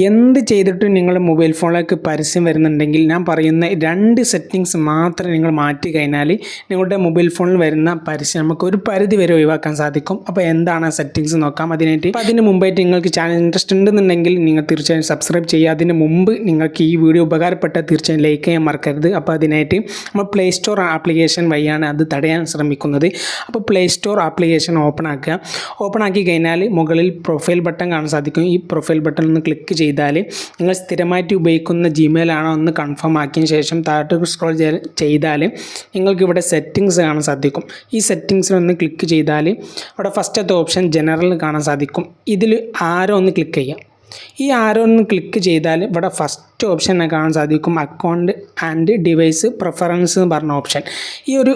എന്ത് ചെയ്തിട്ടും നിങ്ങളുടെ മൊബൈൽ ഫോണിലേക്ക് പരസ്യം വരുന്നുണ്ടെങ്കിൽ ഞാൻ പറയുന്ന 2 സെറ്റിങ്സ് മാത്രം നിങ്ങൾ മാറ്റി കഴിഞ്ഞാൽ നിങ്ങളുടെ മൊബൈൽ ഫോണിൽ വരുന്ന പരസ്യം നമുക്ക് ഒരു പരിധി വരെ ഒഴിവാക്കാൻ സാധിക്കും. അപ്പോൾ എന്താണ് സെറ്റിങ്സ് നോക്കാം. അതിന് മുമ്പായിട്ട് നിങ്ങൾക്ക് ചാനൽ ഇൻട്രസ്റ്റ് ഉണ്ടെന്നുണ്ടെങ്കിൽ നിങ്ങൾ തീർച്ചയായും സബ്സ്ക്രൈബ് ചെയ്യുക. അതിന് മുമ്പ് നിങ്ങൾക്ക് ഈ വീഡിയോ ഉപകാരപ്പെട്ടാൽ തീർച്ചയായും ലൈക്ക് ചെയ്യാൻ മറക്കരുത്. അപ്പോൾ അതിനായിട്ട് നമ്മൾ പ്ലേ സ്റ്റോർ ആപ്ലിക്കേഷൻ വഴിയാണ് അത് തടയാൻ ശ്രമിക്കുന്നത്. അപ്പോൾ പ്ലേ സ്റ്റോർ ആപ്ലിക്കേഷൻ ഓപ്പൺ ആക്കി കഴിഞ്ഞാൽ മുകളിൽ പ്രൊഫൈൽ ബട്ടൺ കാണാൻ സാധിക്കും. ഈ പ്രൊഫൈൽ ബട്ടൺ ഒന്ന് ക്ലിക്ക് ചെയ്താൽ നിങ്ങൾ സ്ഥിരമായിട്ട് ഉപയോഗിക്കുന്ന ജിമെയിൽ ആണോ ഒന്ന് കൺഫേം ആക്കിയതിന് ശേഷം താഴോട്ട് സ്ക്രോൾ ചെയ്താൽ നിങ്ങൾക്ക് ഇവിടെ സെറ്റിങ്സ് കാണാൻ സാധിക്കും. ഈ സെറ്റിങ്സിലൊന്ന് ക്ലിക്ക് ചെയ്താൽ അവിടെ ഫസ്റ്റത്തെ ഓപ്ഷൻ ജനറൽ കാണാൻ സാധിക്കും. ഇതിൽ ആരോ ഒന്ന് ക്ലിക്ക് ചെയ്യാം. ഈ ആരോ ഒന്ന് ക്ലിക്ക് ചെയ്താൽ ഇവിടെ ഫസ്റ്റ് ഓപ്ഷൻ കാണാൻ സാധിക്കും അക്കൗണ്ട് ആൻഡ് ഡിവൈസ് പ്രിഫറൻസ് എന്ന് പറഞ്ഞ ഓപ്ഷൻ. ഈ ഒരു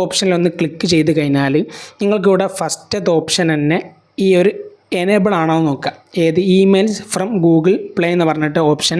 ഓപ്ഷനിലൊന്ന് ക്ലിക്ക് ചെയ്ത് കഴിഞ്ഞാൽ നിങ്ങൾക്കിവിടെ ഫസ്റ്റത്തെ ഓപ്ഷൻ തന്നെ ഈ ഒരു എനേബിൾ ആണോ എന്ന് നോക്കുക. ഏത് ഇമെയിൽസ് ഫ്രം ഗൂഗിൾ പ്ലേ എന്ന് പറഞ്ഞിട്ട് ഓപ്ഷൻ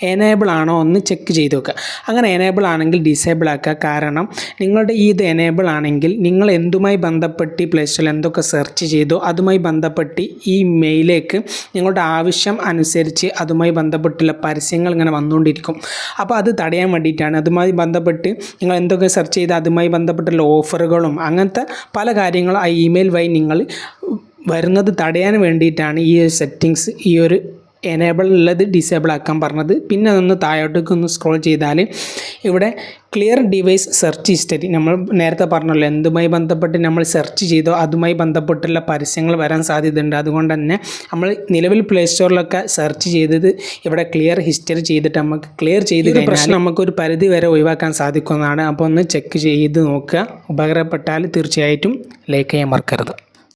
എനേബിൾ ആണോ എന്ന് ചെക്ക് ചെയ്ത് വെക്കുക. അങ്ങനെ എനേബിൾ ആണെങ്കിൽ ഡിസേബിൾ ആക്കുക. കാരണം നിങ്ങളുടെ ഇത് എനേബിൾ ആണെങ്കിൽ നിങ്ങൾ എന്തുമായി ബന്ധപ്പെട്ട് പ്ലേ സ്റ്റോറിൽ എന്തൊക്കെ സെർച്ച് ചെയ്തോ അതുമായി ബന്ധപ്പെട്ട് ഈ മെയിലേക്ക് നിങ്ങളുടെ ആവശ്യം അനുസരിച്ച് അതുമായി ബന്ധപ്പെട്ടുള്ള പരസ്യങ്ങൾ ഇങ്ങനെ വന്നുകൊണ്ടിരിക്കും. അപ്പോൾ അത് തടയാൻ വേണ്ടിയിട്ടാണ്. അതുമായി ബന്ധപ്പെട്ട് നിങ്ങൾ എന്തൊക്കെ സെർച്ച് ചെയ്ത് അതുമായി ബന്ധപ്പെട്ടുള്ള ഓഫറുകളും അങ്ങനത്തെ പല കാര്യങ്ങളും ആ ഇമെയിൽ വഴി നിങ്ങൾ വരുന്നത് തടയാൻ വേണ്ടിയിട്ടാണ് ഈ സെറ്റിങ്സ് ഈ ഒരു എനേബിൾ ഉള്ളത് ഡിസേബിൾ ആക്കാൻ പറഞ്ഞത്. പിന്നെ അതൊന്ന് താഴോട്ടേക്ക് ഒന്ന് സ്ക്രോൾ ചെയ്താൽ ഇവിടെ ക്ലിയർ ഡിവൈസ് സെർച്ച് ഹിസ്റ്ററി നമ്മൾ നേരത്തെ പറഞ്ഞല്ലോ എന്തുമായി ബന്ധപ്പെട്ട് നമ്മൾ സെർച്ച് ചെയ്തോ അതുമായി ബന്ധപ്പെട്ടുള്ള പരസ്യങ്ങൾ വരാൻ സാധ്യതയുണ്ട്. അതുകൊണ്ട് തന്നെ നമ്മൾ നിലവിൽ പ്ലേ സ്റ്റോറിലൊക്കെ സെർച്ച് ചെയ്തത് ഇവിടെ ക്ലിയർ ഹിസ്റ്ററി ചെയ്തിട്ട് നമുക്ക് ക്ലിയർ ചെയ്ത് പ്രശ്നം നമുക്കൊരു പരിധി വരെ ഒഴിവാക്കാൻ സാധിക്കുന്നതാണ്. അപ്പോൾ ഒന്ന് ചെക്ക് ചെയ്ത് നോക്കുക. ഉപകാരപ്പെട്ടാൽ തീർച്ചയായിട്ടും ലൈക്ക് ചെയ്യാൻ മറക്കരുത്.